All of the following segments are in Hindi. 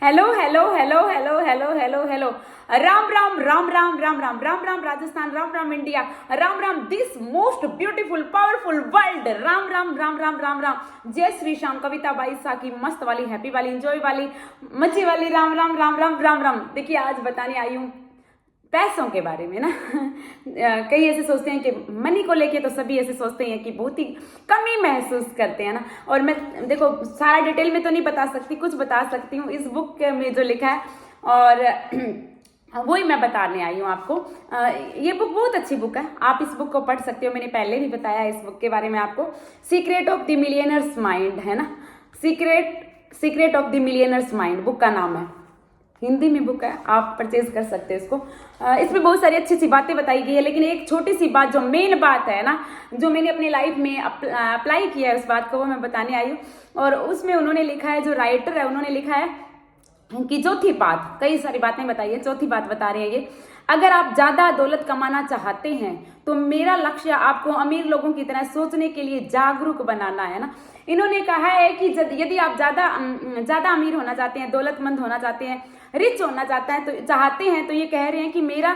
Hello hello hello hello hello hello hello. Ram Ram Ram Ram Ram Ram Ram Ram Rajasthan, Ram Ram India, Ram Ram this most beautiful powerful world, Ram Ram Ram Ram Ram Ram. जय श्री श्याम। कविता बाई साकी, मस्त वाली, हैप्पी वाली, इंजॉय वाली, मजे वाली, राम राम राम राम राम राम। देखिए आज बताने आई हूँ पैसों के बारे में ना। कई ऐसे सोचते हैं कि मनी को लेके तो सभी ऐसे सोचते हैं कि बहुत ही कमी महसूस करते हैं ना। और मैं देखो सारा डिटेल में तो नहीं बता सकती, कुछ बता सकती हूँ इस बुक में जो लिखा है, और वही मैं बताने आई हूँ आपको। ये बुक बहुत अच्छी बुक है, आप इस बुक को पढ़ सकते हो। मैंने पहले भी बताया इस बुक के बारे में आपको। Secret of the millionaires mind है ना, secret of the millionaires mind book का नाम है। हिंदी में बुक है, आप परचेज कर सकते हैं इसको। इसमें बहुत सारी अच्छी अच्छी बातें बताई गई है, लेकिन एक छोटी सी बात जो मेन बात है ना, जो मैंने अपनी लाइफ में अप्लाई किया है उस बात को, वो मैं बताने आई हूँ। और उसमें उन्होंने लिखा है, जो राइटर है उन्होंने लिखा है कि चौथी बात, कई सारी बातें बताई है, चौथी बात बता रहे हैं ये। अगर आप ज्यादा दौलत कमाना चाहते हैं तो मेरा लक्ष्य आपको अमीर लोगों की तरह सोचने के लिए जागरूक बनाना है ना। इन्होंने कहा है कि यदि आप ज्यादा अमीर होना चाहते हैं, दौलतमंद होना चाहते हैं, रिच होना चाहते हैं तो ये कह रहे हैं कि मेरा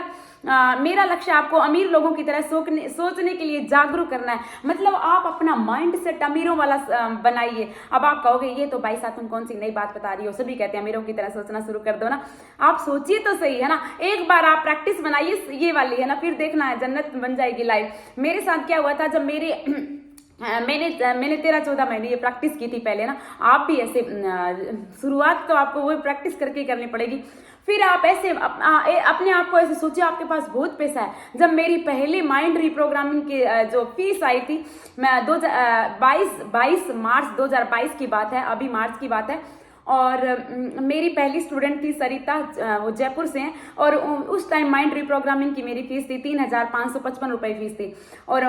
लक्ष्य आपको अमीर लोगों की तरह सोचने के लिए जागरूक करना है। मतलब आप अपना माइंड सेट अमीरों वाला बनाइए। अब आप कहोगे ये तो भाई साहब तुम कौन सी नई बात बता रही हो, सभी कहते हैं अमीरों की तरह सोचना शुरू कर दो ना। आप सोचिए तो सही है ना, एक बार आप प्रैक्टिस बनाइए ये वाली है ना, फिर देखना है जन्नत बन जाएगी लाइफ। मेरे साथ क्या हुआ था, जब मैंने 13-14 महीने ये प्रैक्टिस की थी पहले ना। आप भी ऐसे शुरुआत तो आपको वो प्रैक्टिस करके करनी पड़ेगी। फिर आप ऐसे अपने आप को ऐसे सोचिए आपके पास बहुत पैसा है। जब मेरी पहली माइंड रिप्रोग्रामिंग की जो फीस आई थी, मैं 22 मार्च 2022 की बात है, अभी मार्च की बात है। और मेरी पहली स्टूडेंट थी सरिता, वो जयपुर से हैं। और उस टाइम माइंड रिप्रोग्रामिंग की मेरी फीस थी 3,555 रुपए फीस थी। और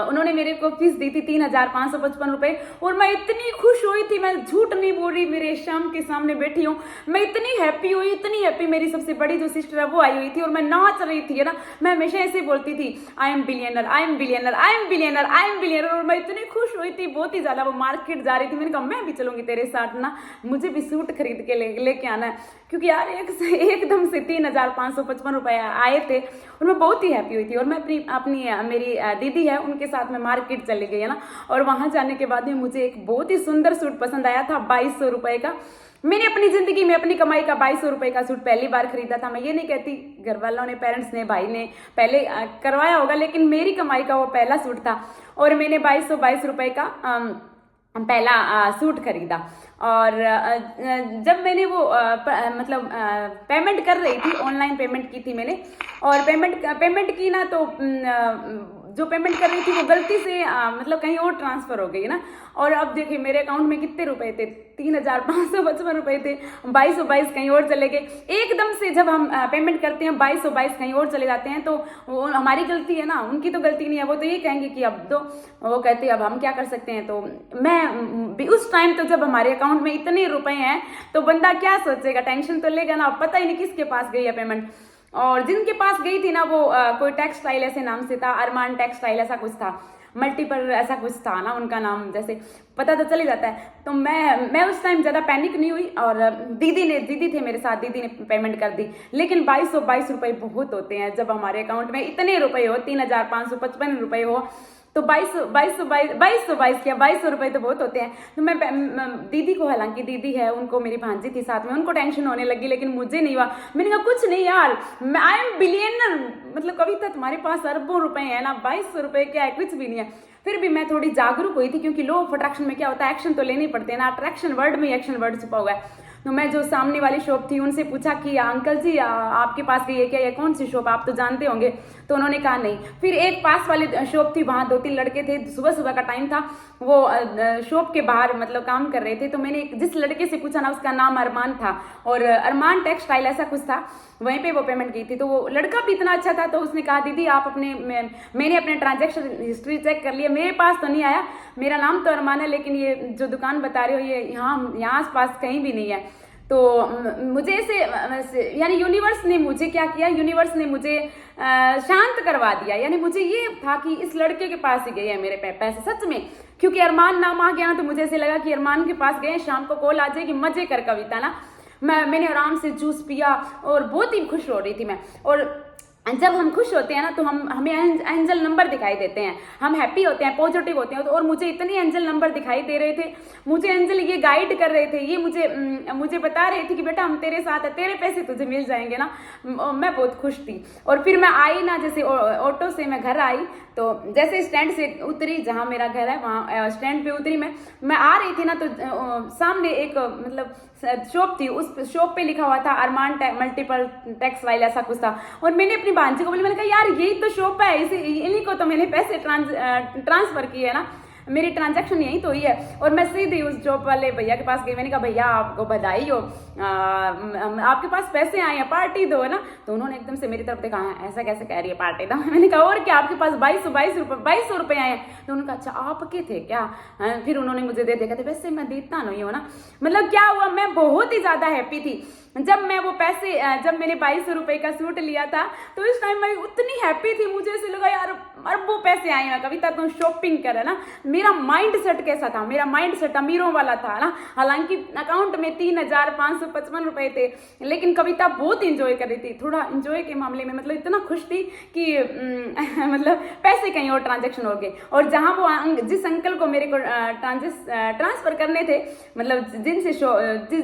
उन्होंने मेरे को फीस दी थी 3,555 रुपए। और मैं इतनी खुश हुई थी, मैं झूठ नहीं बोल रही, मेरे शाम के सामने बैठी हूँ, मैं इतनी हैप्पी हुई, इतनी हैप्पी। मेरी सबसे बड़ी जो सिस्टर है वो आई हुई थी और मैं नाच रही थी है ना। मैं हमेशा ऐसे बोलती थी I am billionaire, I am billionaire, I am billionaire, I am billionaire. और मैं इतनी खुश हुई थी बहुत ही ज्यादा। वो मार्केट जा रही थी, मैंने कहा मैं भी चलूंगी तेरे साथ ना, मुझे भी सूट खरीद के लेके आना है। क्योंकि यार एकदम से 3,555 रुपए आए थे और मैं बहुत ही हैप्पी हुई थी। और मैं अपनी मेरी दीदी है उनके साथ में मार्केट चली गई है ना। और वहां जाने के बाद में मुझे एक बहुत ही सुंदर सूट पसंद आया था 2200 रुपए का। मैंने अपनी जिंदगी में अपनी कमाई का 2200 रुपए का सूट पहली बार खरीदा था। मैं ये नहीं कहती, घर वालों ने, पेरेंट्स ने, भाई ने पहले करवाया होगा, लेकिन मेरी कमाई का वो पहला सूट था। और मैंने 2222 रुपए का पहला सूट खरीदा। और जब मैंने वो मतलब पेमेंट कर रही थी, ऑनलाइन पेमेंट की थी मैंने। और पेमेंट की ना, तो जो पेमेंट कर रही थी वो गलती से मतलब कहीं और ट्रांसफर हो गई ना। और अब देखिए मेरे अकाउंट में कितने रुपए थे, 3,555 रुपए थे, 2222 कहीं और चले गए। एकदम से जब हम पेमेंट करते हैं 2222 कहीं और चले जाते हैं, तो वो हमारी गलती है ना, उनकी तो गलती नहीं है। वो तो ये कहेंगे कि अब दो, वो कहते हैं अब हम क्या कर सकते हैं। तो मैं भी उस टाइम, तो जब हमारे अकाउंट में इतने रुपए हैं तो बंदा क्या सोचेगा, टेंशन तो लेगा ना। पता ही नहीं किसके पास गई है पेमेंट। और जिनके पास गई थी ना, वो कोई टेक्सटाइल ऐसे नाम से था, अरमान टेक्सटाइल ऐसा कुछ था, मल्टीपल ऐसा कुछ था ना उनका नाम, जैसे पता तो चल ही जाता है। तो मैं उस टाइम ज्यादा पैनिक नहीं हुई। और दीदी थे मेरे साथ, दीदी ने पेमेंट कर दी। लेकिन 2222 रुपए बहुत होते हैं जब हमारे अकाउंट में इतने रुपए हो, 3,555 रुपए हो। तो 2200 रुपए तो बहुत होते हैं। तो मैं दीदी को, हालांकि दीदी है, उनको, मेरी भांजी थी साथ में, उनको टेंशन होने लगी, लेकिन मुझे नहीं हुआ। मैंने कहा कुछ नहीं यार, आई एम बिलियनर, मतलब कविता तुम्हारे पास अरबों रुपए है ना, 2200 रुपए क्या है, कुछ भी नहीं है। फिर भी मैं थोड़ी जागरूक हुई थी, क्योंकि लॉ ऑफ अट्रैक्शन में क्या होता है, एक्शन तो लेने पड़ते हैं ना। अट्रैक्शन वर्ड में एक्शन वर्ड छुपा हुआ है। तो मैं जो सामने वाली शॉप थी उनसे पूछा कि अंकल जी आपके पास ये क्या, ये कौन सी शॉप, आप तो जानते होंगे। तो उन्होंने कहा नहीं। फिर एक पास वाली शॉप थी, वहां 2-3 लड़के थे, सुबह सुबह का टाइम था, वो शॉप के बाहर मतलब काम कर रहे थे। तो मैंने जिस लड़के से पूछा ना, उसका नाम अरमान था, और अरमान टेक्सटाइल ऐसा कुछ था, वहीं पे वो पेमेंट की थी। तो वो लड़का भी इतना अच्छा था, तो उसने कहा दीदी आप मैंने अपने ट्रांजेक्शन हिस्ट्री चेक कर लिया, मेरे पास तो नहीं आया, मेरा नाम तो अरमान है, लेकिन ये जो दुकान बता रहे हो ये यहाँ आस पास कहीं भी नहीं है। तो मुझे ऐसे यानी यूनिवर्स ने मुझे क्या किया, यूनिवर्स ने मुझे शांत करवा दिया। यानी मुझे ये था कि इस लड़के के पास ही गए हैं मेरे पैसे, सच में क्योंकि अरमान नाम आ गया ना, तो मुझे ऐसे लगा कि अरमान के पास गए, शाम को कॉल आ जाएगी, मजे कर कविता ना। मैंने आराम से जूस पिया और बहुत ही खुश हो रही थी मैं। और जब हम खुश होते हैं ना तो हमें एंजल नंबर दिखाई देते हैं, हम हैप्पी होते हैं, पॉजिटिव होते हैं। और मुझे इतने एंजल नंबर दिखाई दे रहे थे, मुझे एंजल ये गाइड कर रहे थे, ये मुझे बता रहे थे कि बेटा हम तेरे साथ है, तेरे पैसे तुझे मिल जाएंगे ना। मैं बहुत खुश थी। और फिर मैं आई ना, जैसे ऑटो से मैं घर आई, तो जैसे स्टैंड से उतरी, जहाँ मेरा घर है वहाँ स्टैंड पे उतरी मैं आ रही थी ना, तो सामने एक मतलब शॉप थी, उस शॉप पे लिखा हुआ था अरमान मल्टीपल टेक्सटाइल, ऐसा कुछ था। और मैंने अपनी भांजी को बोली, मैंने कहा यार यही तो शॉप है, इन्हीं को तो मैंने पैसे ट्रांसफर किए है ना, मेरी ट्रांजैक्शन यही तो हुई है। और मैं सीधे उस जॉब वाले भैया के पास गई, मैंने कहा भैया आपको बधाई हो, आपके पास पैसे आए हैं, पार्टी दो है ना। तो उन्होंने एकदम से मेरी तरफ देखा, ऐसा कैसे कह रही है पार्टी दो। मैंने कहा और क्या, आपके पास 2200 रुपए आए हैं। तो उन्होंने कहा अच्छा आपके थे क्या। फिर उन्होंने मुझे दे देखा थे, वैसे मैं देता नहीं हूँ ना। मतलब क्या हुआ, मैं बहुत ही ज्यादा हैप्पी थी जब मैं वो पैसे, जब मैंने 2200 रुपए का सूट लिया था, तो इस टाइम मैं उतनी हैप्पी थी, मुझे ऐसे लगा यार अरबों पैसे आए हैं, कविता तुम शॉपिंग करे ना। मेरा माइंड सेट कैसा था, मेरा माइंड सेट अमीरों वाला था ना। हालांकि अकाउंट में 3555 रुपए थे, लेकिन कविता बहुत इंजॉय कर रही थी। थोड़ा इंजॉय के मामले में मतलब इतना खुश थी कि मतलब पैसे कहीं और ट्रांजेक्शन हो गए। और जहां वो जिस अंकल को मेरे को ट्रांसफर करने थे, मतलब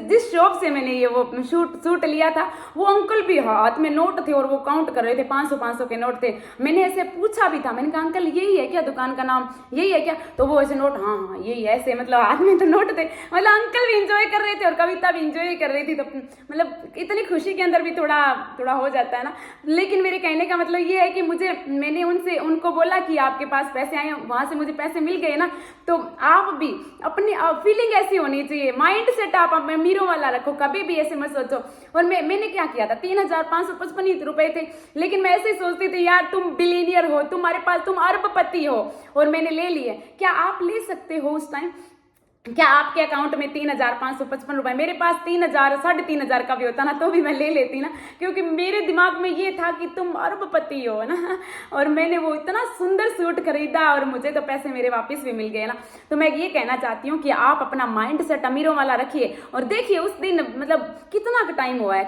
जिस शॉप से मैंने ये वो सूट लिया था, वो अंकल भी हाथ में नोट थे और वो काउंट कर रहे थे, 500 के नोट थे। मैंने ऐसे पूछा भी था, मैंने कहा अंकल यही है क्या दुकान का नाम, यही है क्या। तो वो ऐसे नोट, हाँ यही है, ऐसे मतलब हाथ में तो नोट थे। मतलब अंकल भी इंजॉय कर रहे थे और कविता भी इंजॉय कर रही थी। तो मतलब इतनी खुशी के अंदर भी थोड़ा हो जाता है ना। लेकिन मेरे कहने का मतलब ये है कि मैंने उनको बोला कि आपके पास पैसे आए, वहां से मुझे पैसे मिल गए ना। तो आप भी अपनी फीलिंग ऐसी होनी चाहिए, माइंड सेट आप अमीरों वाला रखो, कभी भी ऐसे मत सोचो। और मैंने क्या किया था, 3555 रुपए थे, लेकिन मैं ऐसे सोचती थी यार तुम बिलीनियर हो, तुम्हारे पास, तुम अरबपति हो, और मैंने ले लिए। क्या आप ले सकते हो उस टाइम? क्या आपके अकाउंट में 3555 रुपए, मेरे पास 3000 3500 का भी होता ना तो भी मैं ले लेती ना, क्योंकि मेरे दिमाग में ये था कि तुम अरबपति हो ना। और मैंने वो इतना सुंदर सूट खरीदा और मुझे तो पैसे मेरे वापस भी मिल गए ना। तो मैं ये कहना चाहती हूँ कि आप अपना माइंड सेट अमीरों वाला रखिए। और देखिए उस दिन मतलब कितना टाइम हुआ है,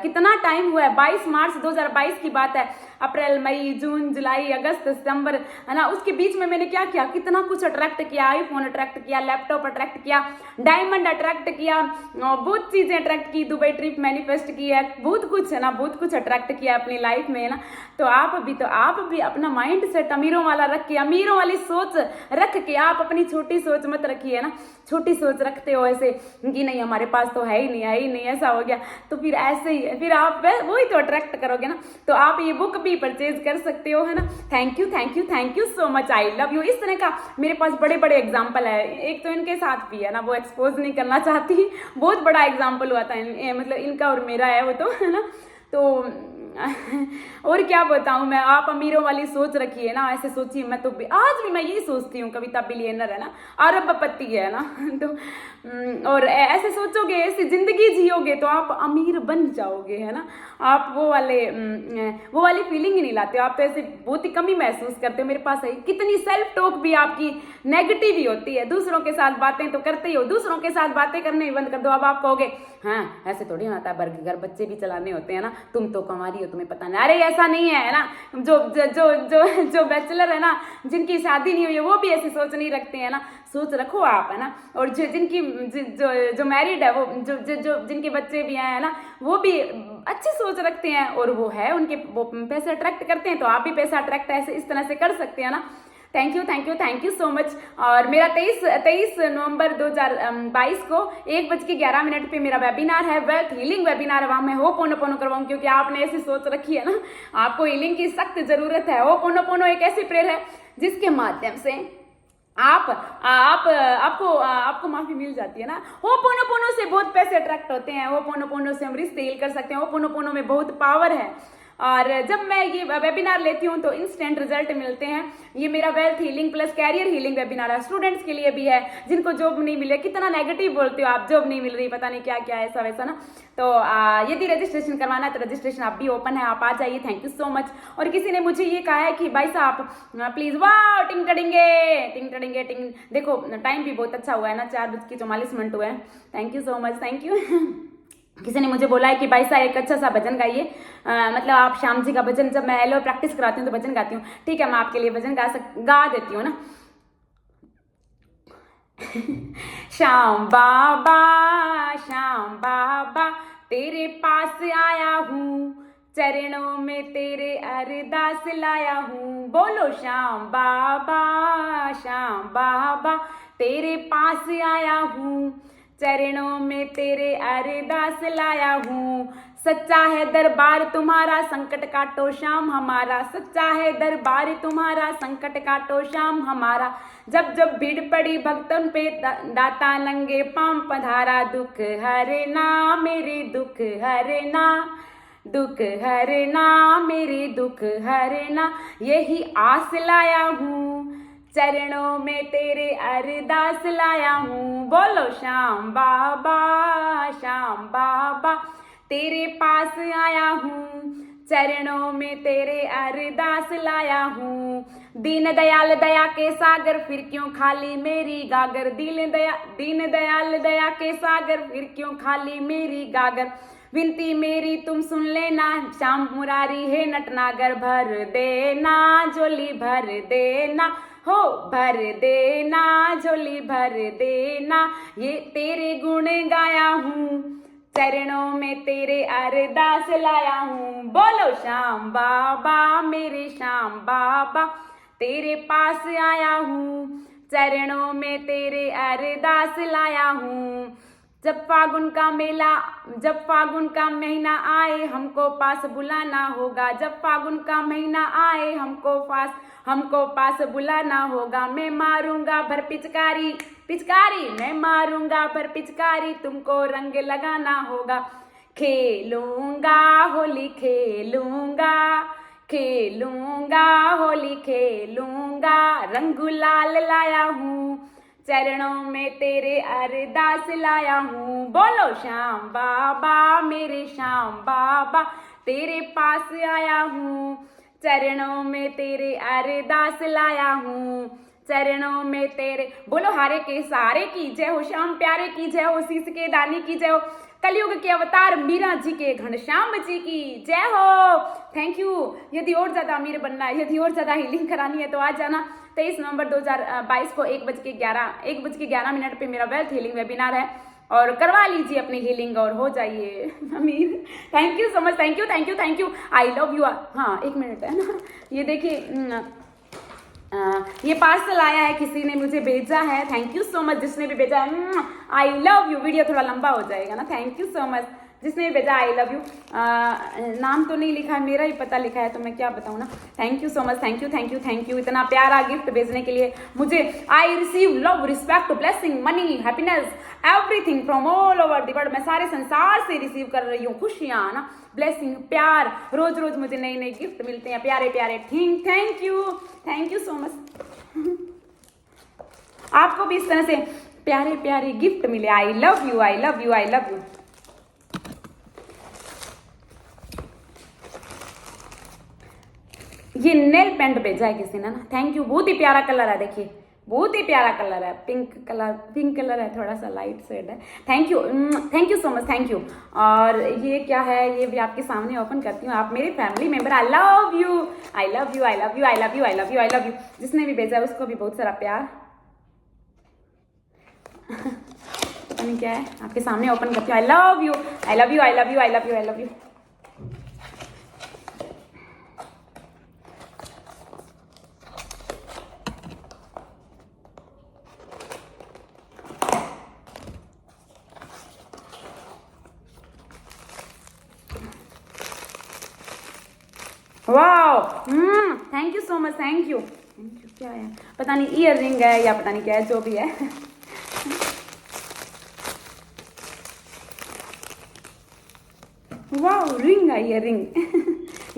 22 मार्च 2022 की बात है। अप्रैल, मई, जून, जुलाई, अगस्त, सितंबर, है ना, उसके बीच में मैंने क्या किया, कितना कुछ अट्रैक्ट किया, आईफोन अट्रैक्ट किया, लैपटॉप अट्रैक्ट किया, डायमंड अट्रैक्ट किया, बहुत चीजें अट्रैक्ट की, दुबई ट्रिप मैनिफेस्ट की है, बहुत कुछ है ना, बहुत कुछ अट्रैक्ट किया अपनी लाइफ में, है ना। तो आप भी अपना माइंड सेट अमीरों वाला रख के, अमीरों वाली सोच रख के, आप अपनी छोटी सोच मत रखिए ना। छोटी सोच रखते हो ऐसे कि नहीं हमारे पास तो है ही नहीं, ऐसा हो गया, तो फिर ऐसे ही फिर आप वही तो अट्रैक्ट करोगे ना। तो आप ये बुक भी परचेज कर सकते हो, है ना। Thank you so much, I love you. इस तरह का मेरे पास बड़े बड़े एग्जाम्पल है, एक तो इनके साथ भी है ना, वो एक्सपोज नहीं करना चाहती, बहुत बड़ा एग्जाम्पल हुआ था मतलब इनका और मेरा है वो तो, है ना। तो और क्या बताऊं मैं, आप अमीरों वाली सोच रखिए ना, ऐसे सोचिए। मैं तो आज भी मैं यही सोचती हूँ, कविता बिलियनर है ना, अरबपति है ना। तो और ऐसे सोचोगे, ऐसी जिंदगी जियोगे तो आप अमीर बन जाओगे, है ना। आप वो वाली फीलिंग ही नहीं लाते हो, आप तो ऐसे बहुत ही कमी महसूस करते हो। मेरे पास है कितनी सेल्फ टॉक भी आपकी नेगेटिव ही होती है, दूसरों के साथ बातें तो करते ही हो, दूसरों के साथ बातें करने ही बंद कर दो। अब आप कहोगे हाँ ऐसे थोड़ी होता है, घर बच्चे भी चलाने होते हैं ना, तुम तो कमारी हो, तुम्हें पता नहीं। अरे ऐसा नहीं है ना, जो बैचलर है ना, जिनकी शादी नहीं हुई है, वो भी ऐसी सोच नहीं रखते हैं ना। सोच रखो आप, है ना। और जो मैरिड है, वो जो जिनके बच्चे भी हैं, है ना, वो भी अच्छी सोच रखते हैं और वो पैसे अट्रैक्ट करते हैं, तो आप भी पैसा अट्रैक्ट ऐसे इस तरह से कर सकते हैं ना। Thank you so much. और मेरा 23 नवंबर 2022 को 1:11 पे मेरा वेबिनार है, वेल्थ हीलिंग वेबिनार है। वहाँ मैं होपोनोपोनो करवाऊँ, क्योंकि आपने ऐसी सोच रखी है ना, आपको हीलिंग की सख्त जरूरत है। होपोनोपोनो एक ऐसी प्रेयर है जिसके माध्यम से आपको माफी मिल जाती है ना। होपोनोपोनो से बहुत पैसे अट्रैक्ट होते हैं, होपोनोपोनो से हम रिश्ते हील कर सकते हैं, होपोनोपोनो में बहुत पावर है। और जब मैं ये वेबिनार लेती हूँ तो इंस्टेंट रिजल्ट मिलते हैं। ये मेरा wealth healing plus career healing webinar है, स्टूडेंट्स के लिए भी है जिनको जॉब नहीं मिले। कितना नेगेटिव बोलते हो आप, जॉब नहीं मिल रही, पता नहीं क्या क्या ऐसा वैसा ना। तो यदि रजिस्ट्रेशन करवाना है तो रजिस्ट्रेशन आप भी ओपन है, आप आ जाइए। Thank you so much. और किसी ने मुझे ये कहा है कि भाई साहब प्लीज, वाह टिंग टड़ेंगे टिंग। देखो टाइम भी बहुत अच्छा हुआ है ना, 4:44 हुए हैं। Thank you so much, thank you. किसी ने मुझे बोला है कि भाई साहब एक अच्छा सा भजन गाइए, मतलब आप श्याम जी का भजन। जब मैं एलो प्रैक्टिस कराती हूँ तो भजन गाती हूँ। ठीक है, मैं आपके लिए भजन गा देती हूँ ना। श्याम बाबा तेरे पास आया हूँ, चरणों में तेरे अरदास लाया हूँ। बोलो श्याम बाबा तेरे पास आया हूँ, चरणों में तेरे अरदास लाया हूँ। सच्चा है दरबार तुम्हारा, संकट काटो श्याम हमारा। सच्चा है दरबार तुम्हारा, संकट काटो श्याम हमारा। जब जब भीड़ पड़ी भक्तन पे, दाता नंगे पांव पधारा। दुख हरना मेरे दुख हरना, दुख हरना मेरे दुख हरना। यही आस लाया हूँ, चरणों में तेरे अरदास लाया हूँ। बोलो श्याम बाबा तेरे पास आया हूँ, चरणों में तेरे अरदास लाया हूँ। दीन दयाल दया के सागर, फिर क्यों खाली मेरी गागर। दीन दयाल दया के सागर, फिर क्यों खाली मेरी गागर। विनती मेरी तुम सुन लेना, श्याम मुरारी है नटनागर। भर देना झोली भर देना हो, भर देना झोली भर देना। ये तेरे गुण गाया हूँ, चरणों में तेरे अरदास लाया हूँ। बोलो श्याम बाबा मेरे श्याम बाबा तेरे पास आया हूँ, चरणों में तेरे अरदास लाया हूँ। जब फागुन का महीना आए हमको पास बुलाना होगा। जब फागुन का महीना आए हमको पास बुलाना होगा। मैं मारूंगा भर पिचकारी मैं मारूंगा भर पिचकारी, तुमको रंग लगाना होगा। खेलूंगा होली खेलूंगा होली खेलूंगा। रंग गुलाल लाया हूँ, चरणों में तेरे अरदास लाया हूँ। बोलो श्याम बाबा मेरे श्याम बाबा तेरे पास आया हूँ, चरणों में तेरे अरदास लाया हूँ। चरणों में तेरे। बोलो हारे के सहारे की जय हो, श्याम प्यारे की जय हो, शीश के दानी की जय हो, कलयुग के अवतार मीरा जी के घनश्याम जी की जय हो। Thank you. यदि और ज्यादा अमीर बनना है, यदि और ज्यादा हीलिंग करानी है तो आ जाना। 23 नवंबर 2022 को 1:11 पे मेरा वेल्थ हीलिंग वेबिनार है, और करवा लीजिए अपनी हीलिंग और हो जाइए अमीर। Thank you so much, thank you. I love you. हाँ 1 मिनट है ना। ये देखिए ये पार्सल आया है, किसी ने मुझे भेजा है। थैंक यू सो मच जिसने भी भेजा है। आई लव यू। वीडियो थोड़ा लंबा हो जाएगा ना। थैंक यू सो मच जिसने भी भेजा, आई लव यू। नाम तो नहीं लिखा है, मेरा ही पता लिखा है तो मैं क्या बताऊँ ना। Thank you so much, thank you इतना प्यारा गिफ्ट भेजने के लिए मुझे। I receive love, respect, blessing, money, happiness, everything from all over the world. मैं सारे संसार से रिसीव कर रही हूँ खुशियाँ ना, ब्लेसिंग, प्यार। रोज रोज मुझे नए नए गिफ्ट मिलते हैं, प्यारे प्यारे। Thank you so much. आपको भी इस तरह से प्यारे प्यारे गिफ्ट मिले। आई लव यू। ये नेल पेंट भेजा है किसी ने ना। Thank you. बहुत ही प्यारा कलर है, देखिए बहुत ही प्यारा कलर है। पिंक कलर है, थोड़ा सा लाइट शेड है। Thank you so much, thank you. और ये क्या है, ये भी आपके सामने ओपन करती हूँ। आप मेरे family member. I love you. जिसने भी भेजा है उसको भी बहुत सारा प्यार। पता नहीं क्या है, आपके सामने ओपन करती हूँ। आई love you. Wow, thank you so much, thank you. क्या है पता नहीं, ईयर रिंग है या पता नहीं क्या है, जो भी है। वाओ, रिंग है, ईयर रिंग।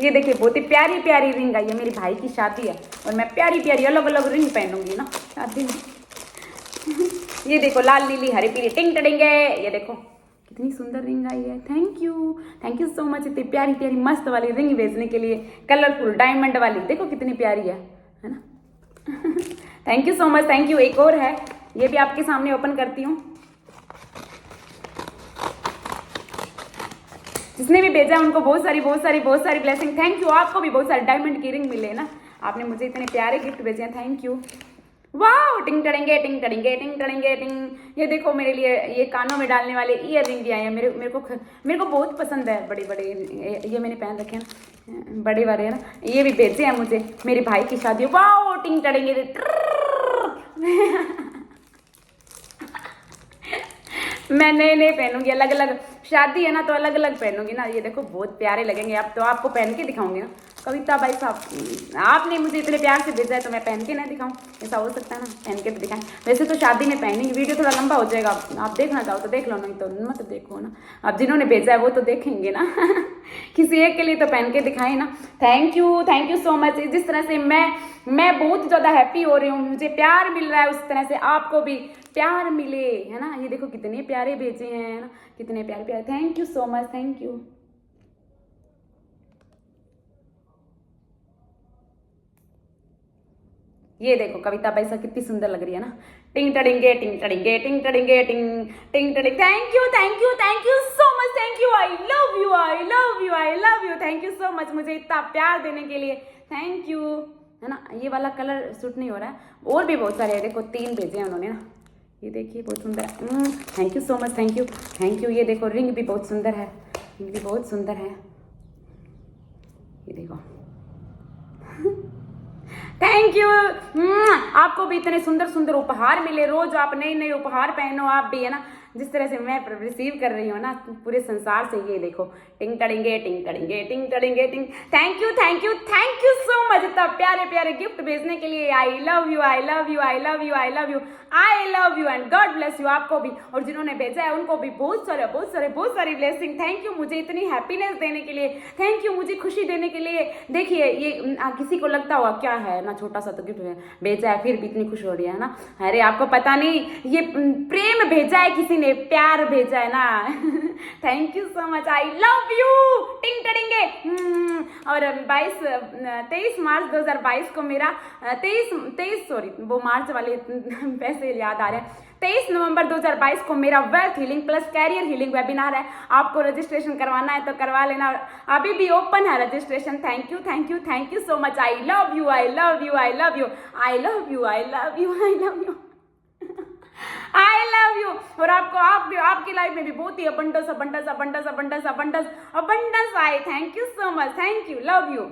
ये देखिए बहुत ही प्यारी प्यारी रिंग आई है, मेरी भाई की शादी है और मैं प्यारी प्यारी अलग अलग रिंग पहनूंगी ना शादी में। ये देखो लाल नीली हरी पीली टिंग टडिंग है, ये देखो कितनी सुंदर रिंग आई है। थैंक यू सो मच इतनी प्यारी प्यारी मस्त वाली रिंग भेजने के लिए, कलरफुल डायमंड वाली, देखो कितनी प्यारी है ना। Thank you so much, thank you. एक और है, ये भी आपके सामने ओपन करती हूँ। जिसने भी भेजा है उनको बहुत सारी ब्लेसिंग। थैंक यू, आपको भी बहुत सारे डायमंड की रिंग मिले ना, आपने मुझे इतने प्यारे गिफ्ट भेजे हैं, थैंक यू। वाह टिंग टड़ेंगे टिंग टड़ेंगे टिंग टड़ेंगे टिंग। ये देखो मेरे लिए ये कानों में डालने वाले ईयर रिंग भी आए हैं, मेरे को बहुत पसंद है, बड़े बड़े ये मैंने पहन रखे हैं ना, बड़े वाले है ना, ये भी भेजे हैं मुझे मेरे भाई की शादी। वाह टिंग टड़ेंगे मैं नए नए पहनूंगी, अलग अलग शादी है ना तो अलग अलग पहनूंगी ना। ये देखो बहुत प्यारे लगेंगे, अब तो आपको पहन के दिखाऊंगी ना। कविता भाई साहब आपने मुझे इतने प्यार से भेजा है तो मैं पहन के ना दिखाऊं, ऐसा हो सकता है ना, पहन के तो दिखाएं। वैसे तो शादी में पहनेंगे, वीडियो थोड़ा लंबा हो जाएगा, आप देखना चाहो तो देख लो, नहीं तो मत देखो ना। अब जिन्होंने भेजा है वो तो देखेंगे ना। किसी एक के लिए तो पहन के दिखाएं ना। Thank you so much. जिस तरह से मैं बहुत ज़्यादा हैप्पी हो रही हूँ, मुझे प्यार मिल रहा है, उस तरह से आपको भी प्यार मिले, है ना। ये देखो कितने प्यारे भेजे हैं ना, कितने प्यारे प्यारे। Thank you so much, thank you. ये देखो कविता भाई साहब कितनी सुंदर लग रही है ना। टिंग टडिंगे टिंग टडिंगे टिंग टडिंगे टिंग टिंग टडिंग। Thank you so much, thank you. I love you. Thank you so much मुझे इतना प्यार देने के लिए, थैंक यू, है ना। ये वाला कलर सूट नहीं हो रहा है, और भी बहुत सारे है, देखो 3 भेजे हैं उन्होंने ना, ये देखिए बहुत सुंदर है। Thank you so much, thank you. ये देखो रिंग भी बहुत सुंदर है, रिंग भी बहुत सुंदर है, ये देखो। Thank you. आपको भी इतने सुंदर सुंदर उपहार मिले, रोज आप नए नए उपहार पहनो, आप भी, है ना। जिस तरह से मैं रिसीव कर रही हूँ ना पूरे संसार से, ये देखो टिंग टडिंगे टिंग टडिंगे टिंग टडिंगे टिंग। थैंक यू सो मच इतना प्यारे प्यारे गिफ्ट भेजने के लिए। आई love you and God bless you आपको भी, और जिन्होंने भेजा है उनको भी बहुत सारी ब्लेसिंग। थैंक यू मुझे इतनी हैप्पीनेस देने के लिए, थैंक यू मुझे खुशी देने के लिए। देखिए ये किसी को लगता होगा क्या है ना, छोटा सा तो गिफ्ट भेजा है फिर भी इतनी खुश हो रही है ना। अरे आपको पता नहीं, ये प्रेम भेजा है, किसी ने प्यार भेजा है ना। Thank you so much, I love you टिंग टडिंगे। और 23 मार्च 2022 को मेरा 23 सॉरी वो मार्च वाले पैसे याद आ रहे हैं। 23 नवंबर 2022 को मेरा wealth healing plus career healing webinar है। आपको रजिस्ट्रेशन करवाना है तो करवा लेना, अभी भी ओपन है registration. Thank you so much. I love you और आपकी लाइफ में भी बहुत ही abundance आए। Thank you so much, thank you, love you.